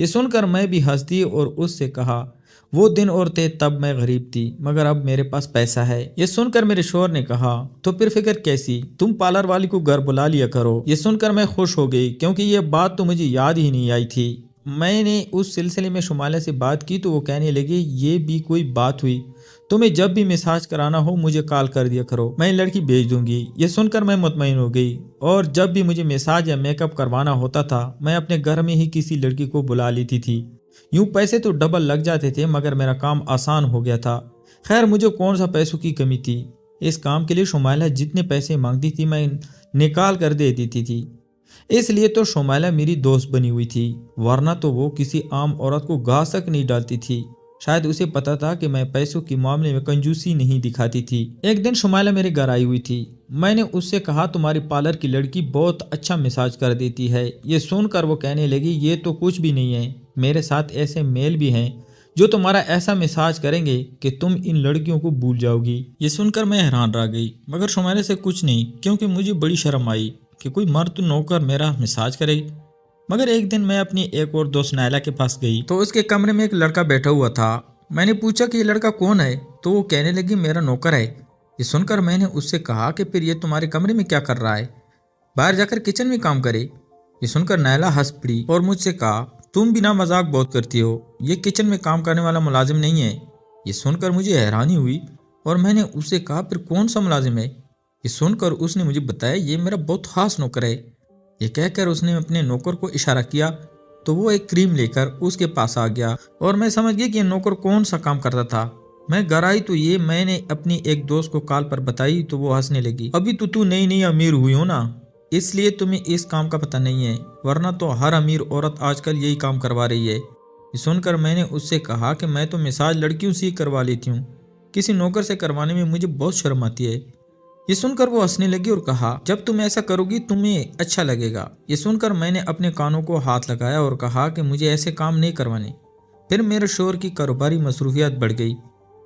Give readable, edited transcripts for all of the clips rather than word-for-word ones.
یہ سن کر میں بھی ہنس دی اور اس سے کہا وہ دن اور تھے تب میں غریب تھی مگر اب میرے پاس پیسہ ہے۔ یہ سن کر میرے شوہر نے کہا تو پھر فکر کیسی، تم پارلر والی کو گھر بلا لیا کرو۔ یہ سن کر میں خوش ہو گئی کیونکہ یہ بات تو مجھے یاد ہی نہیں آئی تھی۔ میں نے اس سلسلے میں شمالہ سے بات کی تو وہ کہنے لگی یہ بھی کوئی بات ہوئی، تمہیں جب بھی مساج کرانا ہو مجھے کال کر دیا کرو، میں لڑکی بھیج دوں گی۔ یہ سن کر میں مطمئن ہو گئی اور جب بھی مجھے مساج یا میک اپ کروانا ہوتا تھا میں اپنے گھر میں ہی کسی لڑکی کو بلا لیتی تھی۔ یوں پیسے تو ڈبل لگ جاتے تھے مگر میرا کام آسان ہو گیا تھا۔ خیر مجھے کون سا پیسوں کی کمی تھی، اس کام کے لیے شمائلہ جتنے پیسے مانگتی تھی میں نکال کر دے دیتی تھی، اس لیے تو شمائلہ میری دوست بنی ہوئی تھی، ورنہ تو وہ کسی عام عورت کو گھاس تک نہیں ڈالتی تھی۔ شاید اسے پتا تھا کہ میں پیسوں کے معاملے میں کنجوسی نہیں دکھاتی تھی۔ ایک دن شمائلہ میرے گھر آئی ہوئی تھی، میں نے اس سے کہا تمہاری پارلر کی لڑکی بہت اچھا مساج کر دیتی ہے۔ یہ سن کر وہ کہنے لگی یہ تو کچھ بھی نہیں ہے، میرے ساتھ ایسے میل بھی ہیں جو تمہارا ایسا مساج کریں گے کہ تم ان لڑکیوں کو بھول جاؤ گی۔ یہ سن کر میں حیران رہ گئی مگر شمائلہ سے کچھ نہیں کیونکہ مجھے بڑی شرم آئی کہ کوئی مرد نوکر میرا مساج کرے۔ مگر ایک دن میں اپنی ایک اور دوست نائلہ کے پاس گئی تو اس کے کمرے میں ایک لڑکا بیٹھا ہوا تھا۔ میں نے پوچھا کہ یہ لڑکا کون ہے تو وہ کہنے لگی میرا نوکر ہے۔ یہ سن کر میں نے اس سے کہا کہ پھر یہ تمہارے کمرے میں کیا کر رہا ہے، باہر جا کر کچن میں کام کرے۔ یہ سن کر نائلہ ہنس پڑی اور مجھ سے کہا تم بنا مذاق بہت کرتی ہو، یہ کچن میں کام کرنے والا ملازم نہیں ہے۔ یہ سن کر مجھے حیرانی ہوئی اور میں نے اس سے کہا پھر کون سا ملازم ہے؟ یہ سن کر اس نے مجھے بتایا یہ میرا بہت خاص نوکر ہے۔ یہ کہہ کر اس نے اپنے نوکر کو اشارہ کیا تو وہ ایک کریم لے کر اس کے پاس آ گیا اور میں سمجھ گئی کہ یہ نوکر کون سا کام کرتا تھا۔ میں گھر آئی تو یہ میں نے اپنی ایک دوست کو کال پر بتائی تو وہ ہنسنے لگی ابھی تو نئی نئی امیر ہوئی ہو نا، اس لیے تمہیں اس کام کا پتہ نہیں ہے، ورنہ تو ہر امیر عورت آج کل یہی کام کروا رہی ہے۔ یہ سن کر میں نے اس سے کہا کہ میں تو مساج لڑکیوں سے ہی کروا لیتی ہوں، کسی نوکر سے کروانے میں مجھے بہت شرم آتی ہے۔ یہ سن کر وہ ہنسنے لگی اور کہا جب تم ایسا کرو گی تمہیں اچھا لگے گا۔ یہ سن کر میں نے اپنے کانوں کو ہاتھ لگایا اور کہا کہ مجھے ایسے کام نہیں کروانے۔ پھر میرے شوہر کی کاروباری مصروفیات بڑھ گئی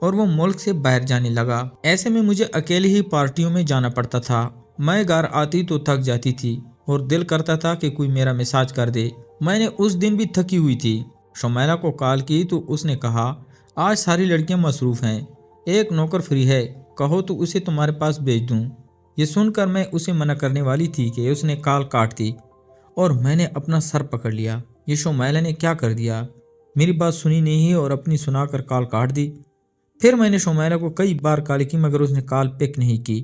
اور وہ ملک سے باہر جانے لگا، ایسے میں مجھے اکیلے ہی پارٹیوں میں جانا پڑتا تھا۔ میں گھر آتی تو تھک جاتی تھی اور دل کرتا تھا کہ کوئی میرا مساج کر دے۔ میں نے اس دن بھی تھکی ہوئی تھی، شمائلہ کو کال کی تو اس نے کہا آج ساری لڑکیاں مصروف ہیں، ایک نوکر فری ہے، کہو تو اسے تمہارے پاس بھیج دوں۔ یہ سن کر میں اسے منع کرنے والی تھی کہ اس نے کال کاٹ دی اور میں نے اپنا سر پکڑ لیا، یہ شمائلہ نے کیا کر دیا، میری بات سنی نہیں اور اپنی سنا کر کال کاٹ دی۔ پھر میں نے شمائلہ کو کئی بار کال کی مگر اس نے کال پک نہیں کی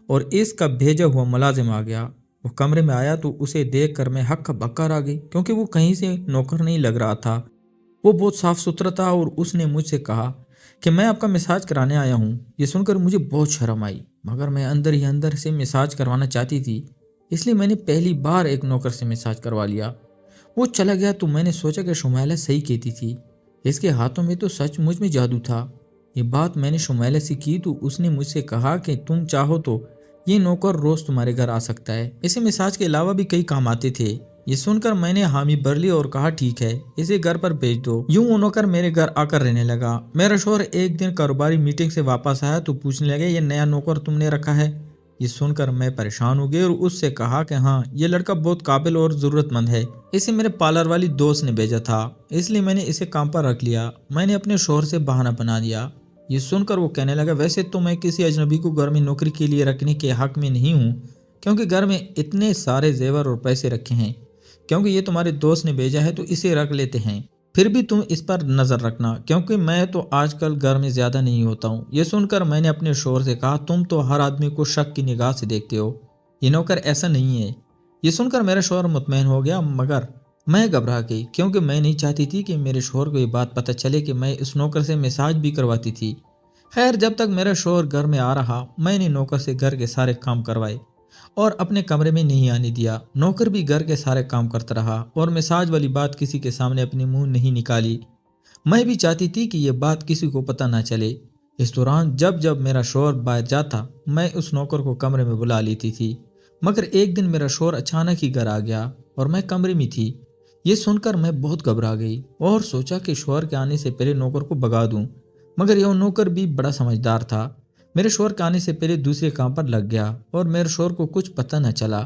اور اس کا بھیجا ہوا ملازم آ گیا۔ وہ کمرے میں آیا تو اسے دیکھ کر میں ہک بکا رہ گئی کیونکہ وہ کہیں سے نوکر نہیں لگ رہا تھا، وہ بہت صاف ستھرا تھا اور اس نے مجھ سے کہا کہ میں آپ کا مساج کرانے آیا ہوں۔ یہ سن کر مجھے بہت شرم آئی مگر میں اندر ہی اندر سے مساج کروانا چاہتی تھی، اس لیے میں نے پہلی بار ایک نوکر سے مساج کروا لیا۔ وہ چلا گیا تو میں نے سوچا کہ شمائلہ صحیح کہتی تھی، اس کے ہاتھوں میں تو سچ مجھ میں جادو تھا۔ یہ بات میں نے شمائلہ سے کی تو اس نے مجھ سے کہا کہ تم چاہو تو یہ نوکر روز تمہارے گھر آ سکتا ہے، اسے مساج کے علاوہ بھی کئی کام آتے تھے۔ یہ سن کر میں نے حامی بھر لی اور کہا ٹھیک ہے اسے گھر پر بھیج دو۔ یوں وہ نوکر میرے گھر آ کر رہنے لگا۔ میرا شوہر ایک دن کاروباری میٹنگ سے واپس آیا تو پوچھنے لگے یہ نیا نوکر تم نے رکھا ہے؟ یہ سن کر میں پریشان ہو گئی اور اس سے کہا کہ ہاں یہ لڑکا بہت قابل اور ضرورت مند ہے، اسے میرے پارلر والی دوست نے بھیجا تھا اس لیے میں نے اسے کام پر رکھ لیا، میں نے اپنے شوہر سے بہانہ بنا دیا۔ یہ سن کر وہ کہنے لگا ویسے تو میں کسی اجنبی کو گھر میں نوکری کے لیے رکھنے کے حق میں نہیں ہوں کیونکہ گھر میں اتنے سارے زیور اور پیسے رکھے ہیں، کیونکہ یہ تمہارے دوست نے بھیجا ہے تو اسے رکھ لیتے ہیں، پھر بھی تم اس پر نظر رکھنا کیونکہ میں تو آج کل گھر میں زیادہ نہیں ہوتا ہوں۔ یہ سن کر میں نے اپنے شوہر سے کہا تم تو ہر آدمی کو شک کی نگاہ سے دیکھتے ہو، یہ نوکر ایسا نہیں ہے۔ یہ سن کر میرا شوہر مطمئن ہو گیا مگر میں گھبرا گئی کیونکہ میں نہیں چاہتی تھی کہ میرے شوہر کو یہ بات پتہ چلے کہ میں اس نوکر سے مساج بھی کرواتی تھی۔ خیر جب تک میرا شوہر گھر میں آ رہا میں نے نوکر سے گھر کے سارے کام کروائے اور اپنے کمرے میں نہیں آنے دیا۔ نوکر بھی گھر کے سارے کام کرتا رہا اور مساج والی بات کسی کے سامنے اپنے منہ نہیں نکالی، میں بھی چاہتی تھی کہ یہ بات کسی کو پتہ نہ چلے۔ اس دوران جب جب میرا شوہر باہر جاتا میں اس نوکر کو کمرے میں بلا لیتی تھی، مگر ایک دن میرا شوہر اچانک ہی گھر آ گیا اور میں کمرے میں تھی۔ یہ سن کر میں بہت گھبرا گئی اور سوچا کہ شوہر کے آنے سے پہلے نوکر کو بھگا دوں، مگر یہ نوکر بھی بڑا سمجھدار تھا، میرے شوہر کے آنے سے پہلے دوسرے کام پر لگ گیا اور میرے شوہر کو کچھ پتہ نہ چلا۔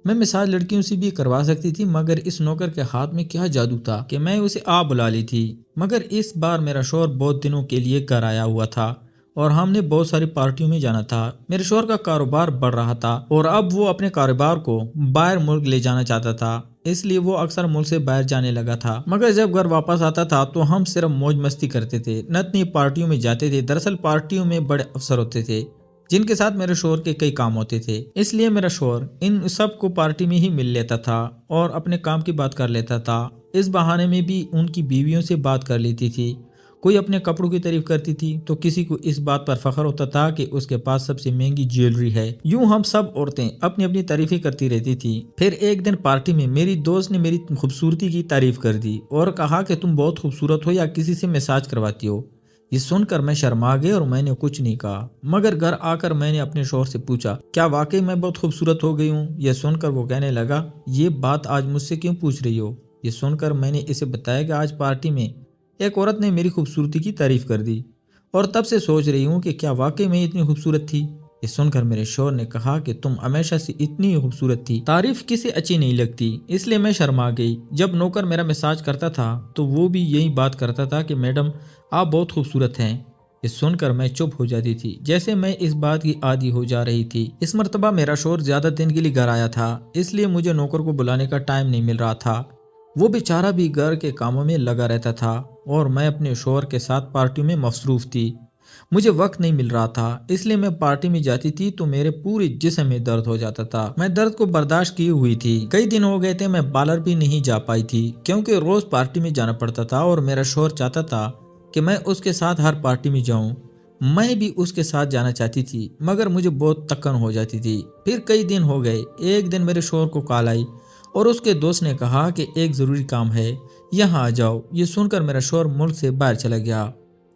میں مساج لڑکیوں سے بھی کروا سکتی تھی، مگر اس نوکر کے ہاتھ میں کیا جادو تھا کہ میں اسے بلا لی تھی۔ مگر اس بار میرا شوہر بہت دنوں کے لیے گھر آیا ہوا تھا اور ہم نے بہت ساری پارٹیوں میں جانا تھا۔ میرے شوہر کا کاروبار بڑھ رہا تھا اور اب وہ اپنے کاروبار کو باہر ملک لے جانا چاہتا تھا، اس لیے وہ اکثر ملک سے باہر جانے لگا تھا۔ مگر جب گھر واپس آتا تھا تو ہم صرف موج مستی کرتے تھے، نئی پارٹیوں میں جاتے تھے۔ دراصل پارٹیوں میں بڑے افسر ہوتے تھے جن کے ساتھ میرے شوہر کے کئی کام ہوتے تھے، اس لیے میرا شوہر ان سب کو پارٹی میں ہی مل لیتا تھا اور اپنے کام کی بات کر لیتا تھا۔ اس بہانے میں بھی ان کی بیویوں سے بات کر لیتی تھی، کوئی اپنے کپڑوں کی تعریف کرتی تھی تو کسی کو اس بات پر فخر ہوتا تھا کہ اس کے پاس سب سے مہنگی جیولری ہے۔ یوں ہم سب عورتیں اپنی اپنی تعریفیں کرتی رہتی تھی۔ پھر ایک دن پارٹی میں میری دوست نے میری خوبصورتی کی تعریف کر دی اور کہا کہ تم بہت خوبصورت ہو یا کسی سے مساج کرواتی ہو۔ یہ سن کر میں شرما گئی اور میں نے کچھ نہیں کہا، مگر گھر آ کر میں نے اپنے شوہر سے پوچھا کیا واقعی میں بہت خوبصورت ہو گئی ہوں؟ یہ سن کر وہ کہنے لگا یہ بات آج مجھ سے کیوں پوچھ رہی ہو؟ یہ سن کر میں نے اسے بتایا کہ آج پارٹی میں ایک عورت نے میری خوبصورتی کی تعریف کر دی اور تب سے سوچ رہی ہوں کہ کیا واقعی میں اتنی خوبصورت تھی۔ یہ سن کر میرے شوہر نے کہا کہ تم ہمیشہ سے اتنی خوبصورت تھی، تعریف کسی اچھی نہیں لگتی، اس لیے میں شرما گئی۔ جب نوکر میرا مساج کرتا تھا تو وہ بھی یہی بات کرتا تھا کہ میڈم آپ بہت خوبصورت ہیں۔ یہ سن کر میں چپ ہو جاتی تھی، جیسے میں اس بات کی عادی ہو جا رہی تھی۔ اس مرتبہ میرا شوہر زیادہ دن کے لیے گھر آیا تھا، اس لیے مجھے نوکر کو بلانے کا ٹائم نہیں مل رہا تھا۔ وہ بیچارہ بھی گھر کے کاموں میں لگا رہتا تھا اور میں اپنے شوہر کے ساتھ پارٹیوں میں مصروف تھی۔ مجھے وقت نہیں مل رہا تھا، اس لیے میں پارٹی میں جاتی تھی تو میرے پورے جسم میں درد ہو جاتا تھا۔ میں درد کو برداشت کی ہوئی تھی، کئی دن ہو گئے تھے میں پارلر بھی نہیں جا پائی تھی کیونکہ روز پارٹی میں جانا پڑتا تھا اور میرا شوہر چاہتا تھا کہ میں اس کے ساتھ ہر پارٹی میں جاؤں۔ میں بھی اس کے ساتھ جانا چاہتی تھی مگر مجھے بہت تکن ہو جاتی تھی۔ پھر کئی دن ہو گئے، ایک دن میرے شوہر کو کال آئی اور اس کے دوست نے کہا کہ ایک ضروری کام ہے، یہاں آ جاؤ۔ یہ سن کر میرا شوہر ملک سے باہر چلا گیا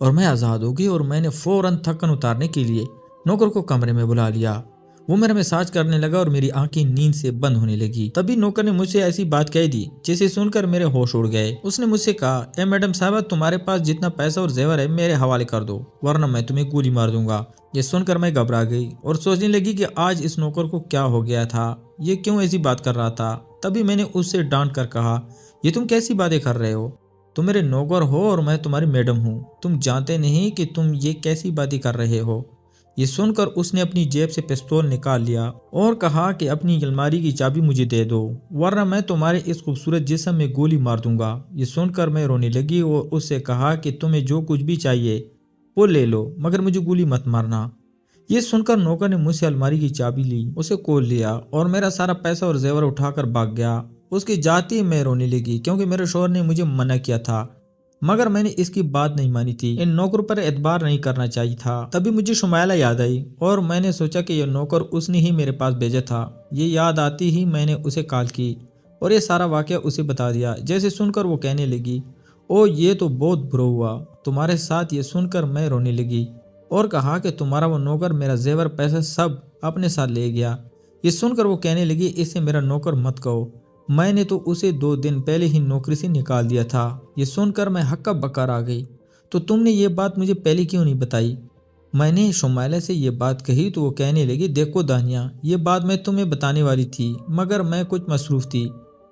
اور میں آزاد ہو گئی اور میں نے فوراً تھکن اتارنے کے لیے نوکر کو کمرے میں بلا لیا۔ وہ میرا مساج کرنے لگا اور میری آنکھیں نیند سے بند ہونے لگی۔ تبھی نوکر نے مجھ سے ایسی بات کہہ دی جسے سن کر میرے ہوش اڑ گئے۔ اس نے مجھ سے کہا اے میڈم صاحبہ تمہارے پاس جتنا پیسہ اور زیور ہے میرے حوالے کر دو ورنہ میں تمہیں گولی مار دوں گا۔ یہ سن کر میں گھبرا گئی اور سوچنے لگی کہ آج اس نوکر کو کیا ہو گیا تھا، یہ کیوں ایسی بات کر رہا تھا۔ تبھی میں نے اس سے ڈانٹ کر کہا یہ تم کیسی باتیں کر رہے ہو، تم میرے نوکر ہو اور میں تمہاری میڈم ہوں، تم جانتے نہیں کہ تم یہ کیسی باتیں کر رہے ہو۔ یہ سن کر اس نے اپنی جیب سے پستول نکال لیا اور کہا کہ اپنی الماری کی چابی مجھے دے دو ورنہ میں تمہارے اس خوبصورت جسم میں گولی مار دوں گا۔ یہ سن کر میں رونے لگی اور اس سے کہا کہ تمہیں جو کچھ بھی چاہیے وہ لے لو مگر مجھے گولی مت مارنا۔ یہ سن کر نوکر نے مجھ سے الماری کی چابی لی، اسے کھول لیا اور میرا سارا پیسہ اور زیور اٹھا کر بھاگ گیا۔ اس کی جاتی میں رونے لگی کیونکہ میرے شوہر نے مجھے منع کیا تھا مگر میں نے اس کی بات نہیں مانی تھی، ان نوکر پر اعتبار نہیں کرنا چاہیے تھا۔ تبھی مجھے شمائلہ یاد آئی اور میں نے سوچا کہ یہ نوکر اس نے ہی میرے پاس بھیجا تھا۔ یہ یاد آتی ہی میں نے اسے کال کی اور یہ سارا واقعہ اسے بتا دیا۔ جیسے سن کر وہ کہنے لگی او یہ تو بہت برا ہوا تمہارے ساتھ۔ یہ سن کر میں رونے لگی اور کہا کہ تمہارا وہ نوکر میرا زیور پیسہ سب اپنے ساتھ لے گیا۔ یہ سن کر وہ کہنے لگی اسے میرا نوکر مت کہو، میں نے تو اسے 2 دن پہلے ہی نوکری سے نکال دیا تھا۔ یہ سن کر میں ہکا بکا آ گئی، تو تم نے یہ بات مجھے پہلے کیوں نہیں بتائی؟ میں نے شمائلہ سے یہ بات کہی تو وہ کہنے لگی دیکھو دانیہ یہ بات میں تمہیں بتانے والی تھی مگر میں کچھ مصروف تھی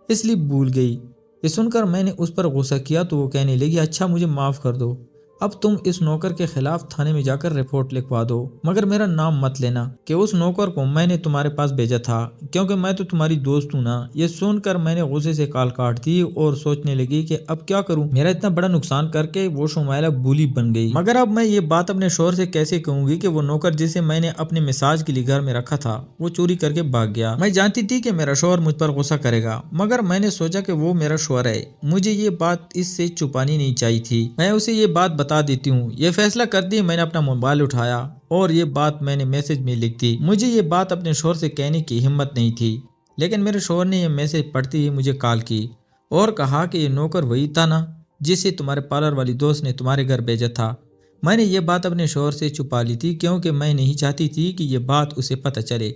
اس لیے بھول گئی۔ یہ سن کر میں نے اس پر غصہ کیا تو وہ کہنے لگی اچھا مجھے معاف کر دو، اب تم اس نوکر کے خلاف تھانے میں جا کر رپورٹ لکھوا دو مگر میرا نام مت لینا کہ اس نوکر کو میں نے تمہارے پاس بھیجا تھا کیونکہ میں تو تمہاری دوست ہوں نا۔ یہ سن کر میں نے غصے سے کال کاٹ دی اور سوچنے لگی کہ اب کیا کروں، میرا اتنا بڑا نقصان کر کے وہ شمائلہ بولی بن گئی مگر اب میں یہ بات اپنے شوہر سے کیسے کہوں گی کہ وہ نوکر جسے میں نے اپنے مساج کے لیے گھر میں رکھا تھا وہ چوری کر کے بھاگ گیا۔ میں جانتی تھی کہ میرا شوہر مجھ پر غصہ کرے گا مگر میں نے سوچا کہ وہ میرا شوہر ہے، مجھے یہ بات اس سے چھپانی نہیں چاہیے تھی، میں اسے یہ بات بتا دیتی ہوں۔ یہ فیصلہ کر دی، میں نے اپنا موبائل اٹھایا اور یہ بات میں نے میسج میں لکھ دی۔ مجھے یہ بات اپنے شوہر سے کہنے کی ہمت نہیں تھی لیکن میرے شوہر نے یہ میسج پڑھتے ہی مجھے کال کی اور کہا کہ یہ نوکر وہی تھا نا جسے تمہارے پارلر والی دوست نے تمہارے گھر بھیجا تھا۔ میں نے یہ بات اپنے شوہر سے چھپا لی تھی کیونکہ میں نہیں چاہتی تھی کہ یہ بات اسے پتہ چلے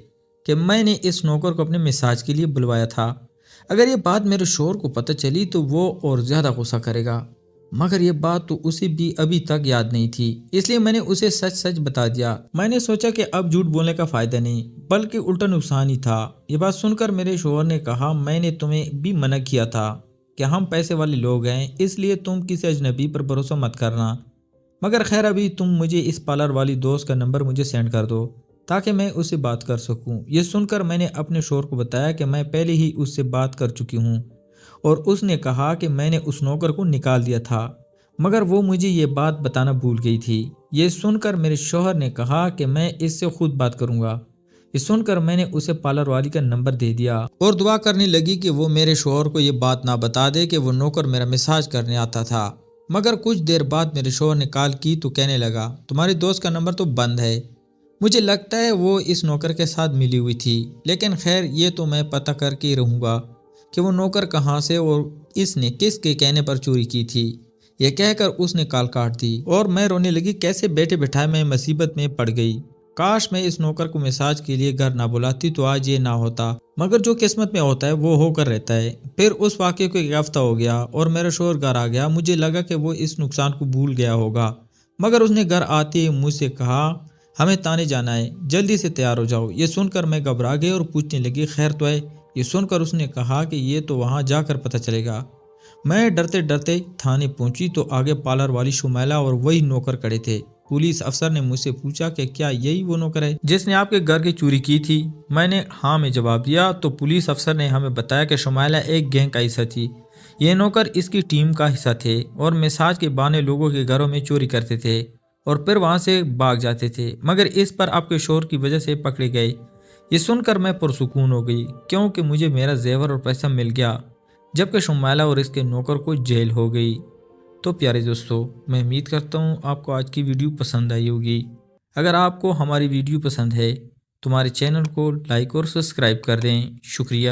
کہ میں نے اس نوکر کو اپنے مساج کے لیے بلوایا تھا۔ اگر یہ بات میرے شوہر کو پتہ چلی تو وہ اور زیادہ غصہ کرے گا۔ مگر یہ بات تو اسے بھی ابھی تک یاد نہیں تھی، اس لیے میں نے اسے سچ سچ بتا دیا۔ میں نے سوچا کہ اب جھوٹ بولنے کا فائدہ نہیں بلکہ الٹا نقصان ہی تھا۔ یہ بات سن کر میرے شوہر نے کہا، میں نے تمہیں بھی منع کیا تھا کہ ہم پیسے والے لوگ ہیں، اس لیے تم کسی اجنبی پر بھروسہ مت کرنا، مگر خیر ابھی تم مجھے اس پارلر والی دوست کا نمبر مجھے سینڈ کر دو تاکہ میں اس سے بات کر سکوں۔ یہ سن کر میں نے اپنے شوہر کو بتایا کہ میں پہلے ہی اس سے بات کر چکی ہوں اور اس نے کہا کہ میں نے اس نوکر کو نکال دیا تھا، مگر وہ مجھے یہ بات بتانا بھول گئی تھی۔ یہ سن کر میرے شوہر نے کہا کہ میں اس سے خود بات کروں گا۔ یہ سن کر میں نے اسے پارلر والی کا نمبر دے دیا اور دعا کرنے لگی کہ وہ میرے شوہر کو یہ بات نہ بتا دے کہ وہ نوکر میرا مساج کرنے آتا تھا۔ مگر کچھ دیر بعد میرے شوہر نے کال کی تو کہنے لگا، تمہاری دوست کا نمبر تو بند ہے، مجھے لگتا ہے وہ اس نوکر کے ساتھ ملی ہوئی تھی، لیکن خیر یہ تو میں پتہ کر کے ہی رہوں گا کہ وہ نوکر کہاں سے اور اس نے کس کے کہنے پر چوری کی تھی۔ یہ کہہ کر اس نے کال کاٹ دی اور میں رونے لگی، کیسے بیٹھے بٹھائے میں مصیبت میں پڑ گئی۔ کاش میں اس نوکر کو مساج کے لیے گھر نہ بلاتی تو آج یہ نہ ہوتا، مگر جو قسمت میں ہوتا ہے وہ ہو کر رہتا ہے۔ پھر اس واقعے کو ایک ہفتہ ہو گیا اور میرا شوہر گھر آ گیا۔ مجھے لگا کہ وہ اس نقصان کو بھول گیا ہوگا، مگر اس نے گھر آتے ہی مجھ سے کہا، ہمیں تانے جانا ہے، جلدی سے تیار ہو جاؤ۔ یہ سن کر میں گھبرا گئی اور پوچھنے لگی، خیر تو ہے؟ یہ سن کر اس نے کہا کہ یہ تو وہاں جا کر پتہ چلے گا۔ میں ڈرتے ڈرتے تھانے پہنچی تو آگے پارلر والی شمیلہ اور وہی نوکر کھڑے تھے۔ پولیس افسر نے مجھ سے پوچھا کہ کیا یہی وہ نوکر ہے جس نے آپ کے گھر کی چوری کی تھی؟ میں نے ہاں میں جواب دیا تو پولیس افسر نے ہمیں بتایا کہ شمیلہ ایک گینگ کا حصہ تھی، یہ نوکر اس کی ٹیم کا حصہ تھے اور مساج کے بہانے لوگوں کے گھروں میں چوری کرتے تھے اور پھر وہاں سے بھاگ جاتے تھے، مگر اس پر آپ کے شوہر کی وجہ سے پکڑے گئے۔ یہ سن کر میں پرسکون ہو گئی کیونکہ مجھے میرا زیور اور پیسہ مل گیا، جبکہ شمیلہ اور اس کے نوکر کو جیل ہو گئی۔ تو پیارے دوستو، میں امید کرتا ہوں آپ کو آج کی ویڈیو پسند آئی ہوگی۔ اگر آپ کو ہماری ویڈیو پسند ہے تو ہمارے چینل کو لائک اور سبسکرائب کر دیں۔ شکریہ۔